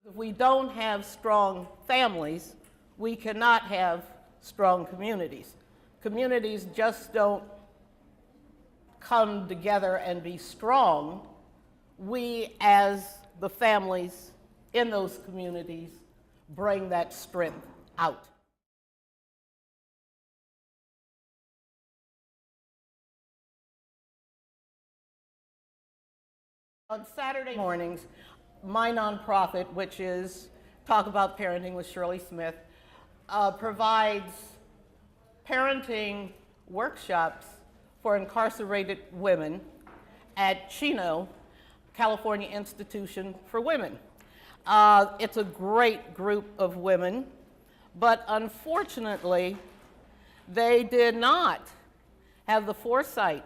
If we don't have strong families, we cannot have strong communities. Communities just don't come together and be strong. We, as the families in those communities, bring that strength out. On Saturday mornings, my nonprofit, which is Talk About Parenting with Shirlee Smith, provides parenting workshops for incarcerated women at Chino, California Institution for Women. It's a great group of women, but unfortunately, they did not have the foresight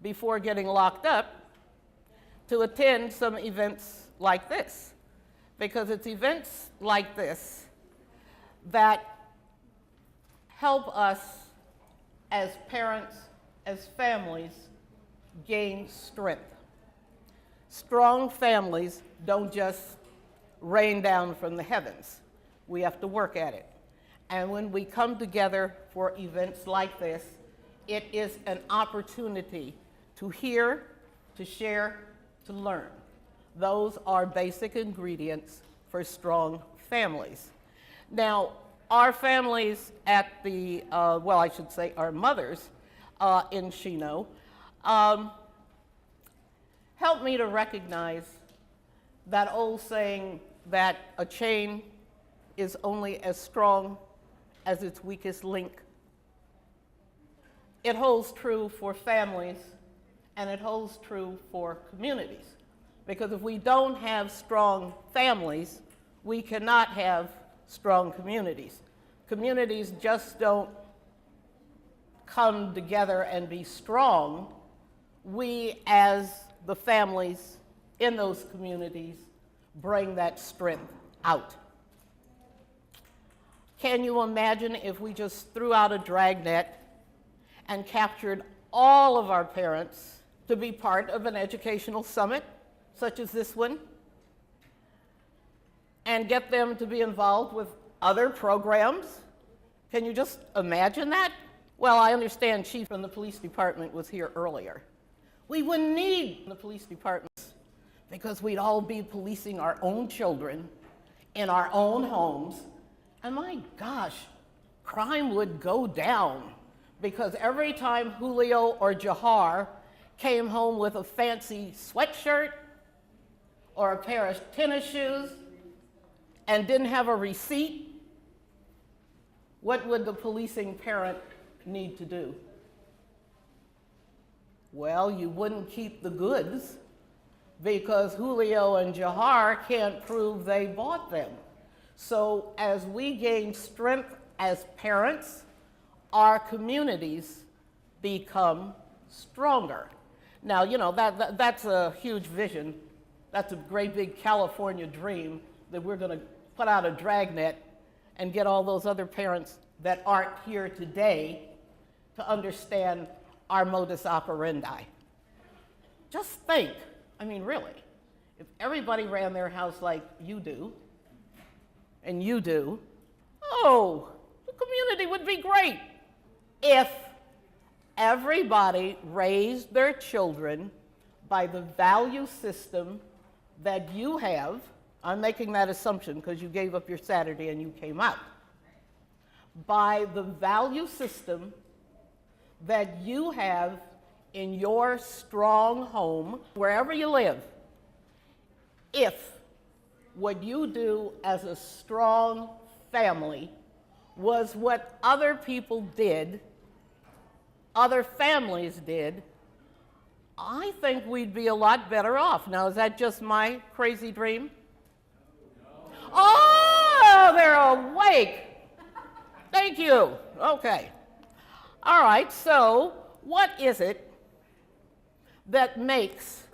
before getting locked up to attend some events like this, because it's events like this that help us as parents, as families, gain strength. Strong families don't just rain down from the heavens. We have to work at it. And when we come together for events like this, it is an opportunity to hear, to share, to learn. Those are basic ingredients for strong families. Now, our families at the, well, I should say our mothers in Chino, helped me to recognize that old saying that a chain is only as strong as its weakest link. It holds true for families, and it holds true for communities. Because if we don't have strong families, we cannot have strong communities. Communities just don't come together and be strong. We, as the families in those communities, bring that strength out. Can you imagine if we just threw out a dragnet and captured all of our parents to be part of an educational summit, such as this one, and get them to be involved with other programs? Can you just imagine that? Well, I understand Chief from the police department was here earlier. We wouldn't need the police departments because we'd all be policing our own children in our own homes. And my gosh, crime would go down because every time Julio or Jahar came home with a fancy sweatshirt or a pair of tennis shoes and didn't have a receipt, what would the policing parent need to do? Well, you wouldn't keep the goods because Julio and Jahar can't prove they bought them. So as we gain strength as parents, our communities become stronger. Now, you know, that's a huge vision. That's a great big California dream that we're going to put out a dragnet and get all those other parents that aren't here today to understand our modus operandi. Just think, I mean, really, if everybody ran their house like you do, and you do, oh, the community would be great if everybody raised their children by the value system that you have. I'm making that assumption because you gave up your Saturday and you came out. By the value system that you have in your strong home, wherever you live, if what you do as a strong family was what other people did, other families did, I think we'd be a lot better off. Now, is that just my crazy dream? Oh, they're awake. Thank you. Okay. All right, so what is it that makes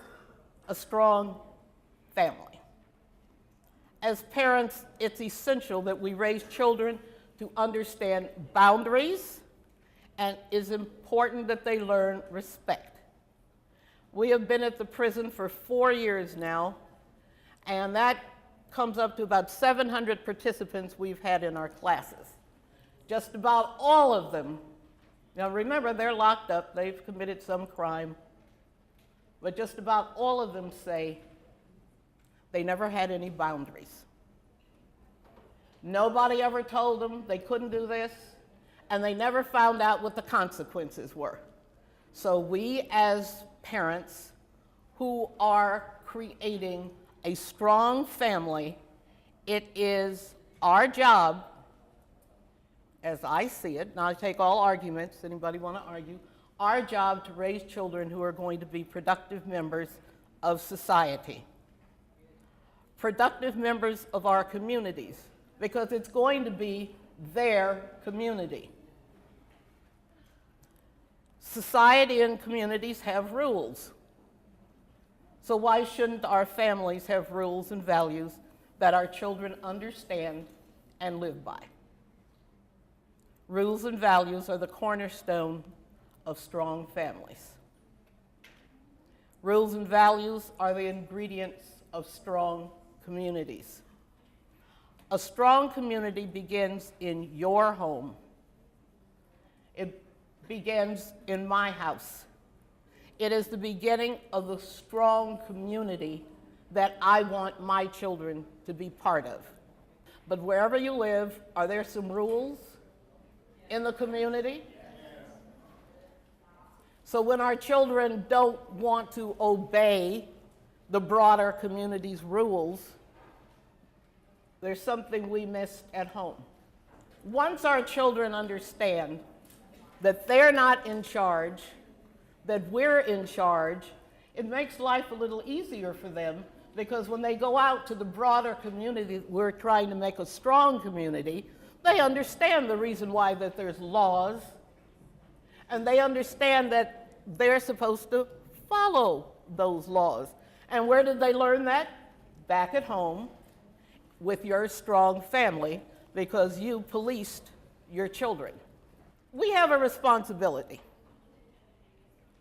a strong family? As parents, it's essential that we raise children to understand boundaries, and it's important that they learn respect. We have been at the prison for 4 years now, and that comes up to about 700 participants we've had in our classes. Just about all of them, now remember, they're locked up, they've committed some crime, but just about all of them say they never had any boundaries. Nobody ever told them they couldn't do this, and they never found out what the consequences were. So we as parents who are creating a strong family, it is our job, as I see it, and I take all arguments, anybody want to argue, our job to raise children who are going to be productive members of society, productive members of our communities, because it's going to be their community. Society and communities have rules. So why shouldn't our families have rules and values that our children understand and live by? Rules and values are the cornerstone of strong families. Rules and values are the ingredients of strong communities. A strong community begins in your home. It begins in my house. It is the beginning of the strong community that I want my children to be part of. But wherever you live, are there some rules in the community? So when our children don't want to obey the broader community's rules, there's something we missed at home. Once our children understand that they're not in charge, that we're in charge, it makes life a little easier for them, because when they go out to the broader community, we're trying to make a strong community, they understand the reason why that there's laws, and they understand that they're supposed to follow those laws. And where did they learn that? Back at home with your strong family, because you policed your children. We have a responsibility.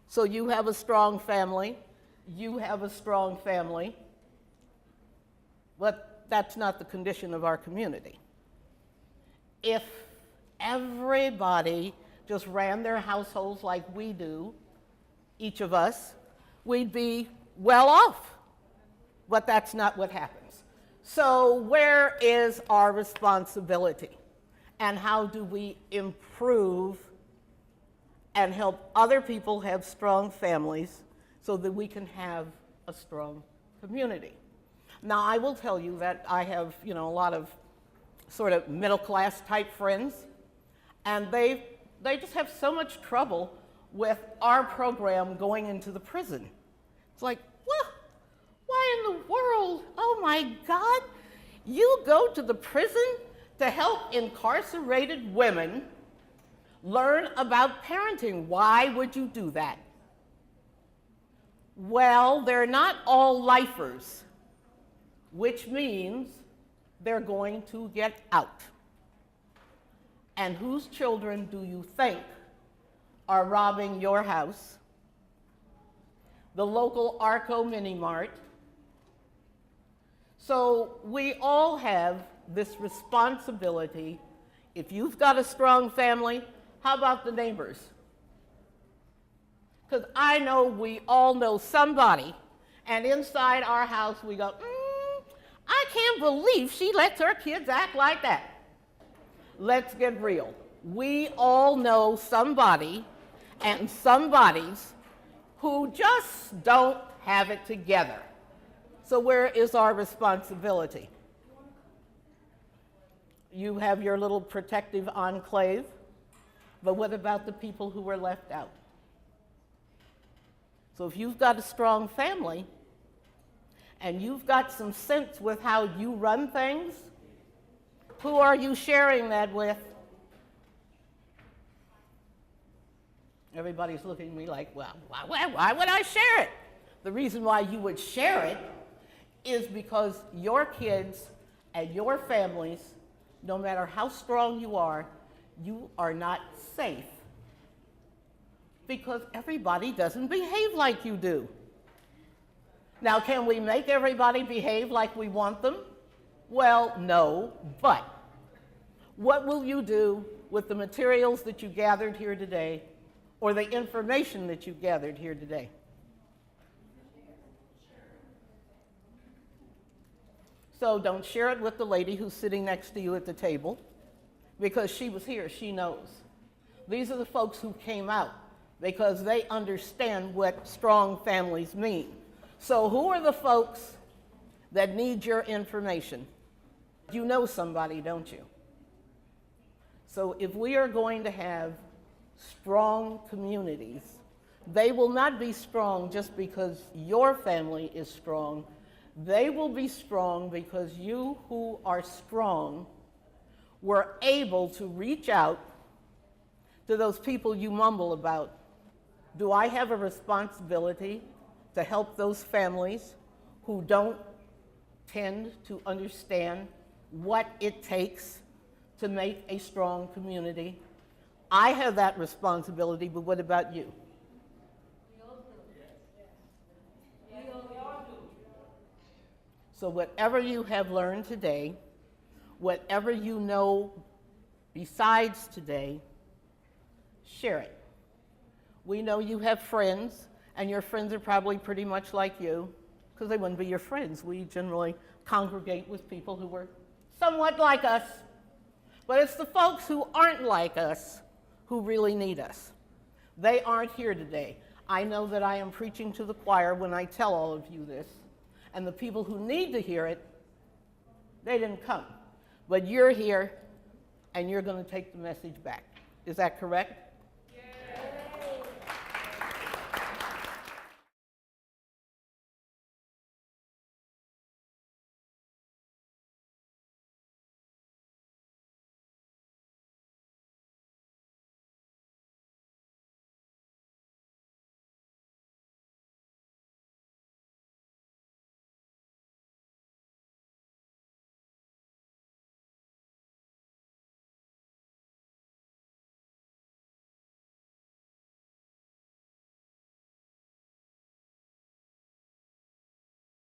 So you have a strong family, you have a strong family, but that's not the condition of our community. If everybody just ran their households like we do, each of us, we'd be well off. But that's not what happens. So where is our responsibility? And how do we improve and help other people have strong families so that we can have a strong community? Now, I will tell you that I have, a lot of sort of middle-class type friends, and they just have so much trouble with our program going into the prison. It's like, what? Why in the world? Oh my God, you go to the prison to help incarcerated women learn about parenting. Why would you do that? Well, they're not all lifers, which means they're going to get out. And whose children do you think are robbing your house? The local Arco Mini Mart. So we all have this responsibility. If you've got a strong family, how about the neighbors? Because I know we all know somebody, and inside our house we go, I can't believe she lets her kids act like that. Let's get real. We all know somebody and somebodies who just don't have it together. So where is our responsibility? You have your little protective enclave, but what about the people who were left out? So if you've got a strong family and you've got some sense with how you run things, who are you sharing that with? Everybody's looking at me like, well, why would I share it? The reason why you would share it is because your kids and your families, no matter how strong you are not safe because everybody doesn't behave like you do. Now, can we make everybody behave like we want them? Well, no, but what will you do with the materials that you gathered here today or the information that you gathered here today? So don't share it with the lady who's sitting next to you at the table, because she was here, she knows. These are the folks who came out because they understand what strong families mean. So who are the folks that need your information? You know somebody, don't you? So if we are going to have strong communities, they will not be strong just because your family is strong. They will be strong because you who are strong were able to reach out to those people you mumble about. Do I have a responsibility to help those families who don't tend to understand what it takes to make a strong community? I have that responsibility, but what about you? So whatever you have learned today, whatever you know besides today, share it. We know you have friends, and your friends are probably pretty much like you, because they wouldn't be your friends. We generally congregate with people who are somewhat like us. But it's the folks who aren't like us who really need us. They aren't here today. I know that I am preaching to the choir when I tell all of you this. And the people who need to hear it, they didn't come. But you're here, and you're going to take the message back. Is that correct?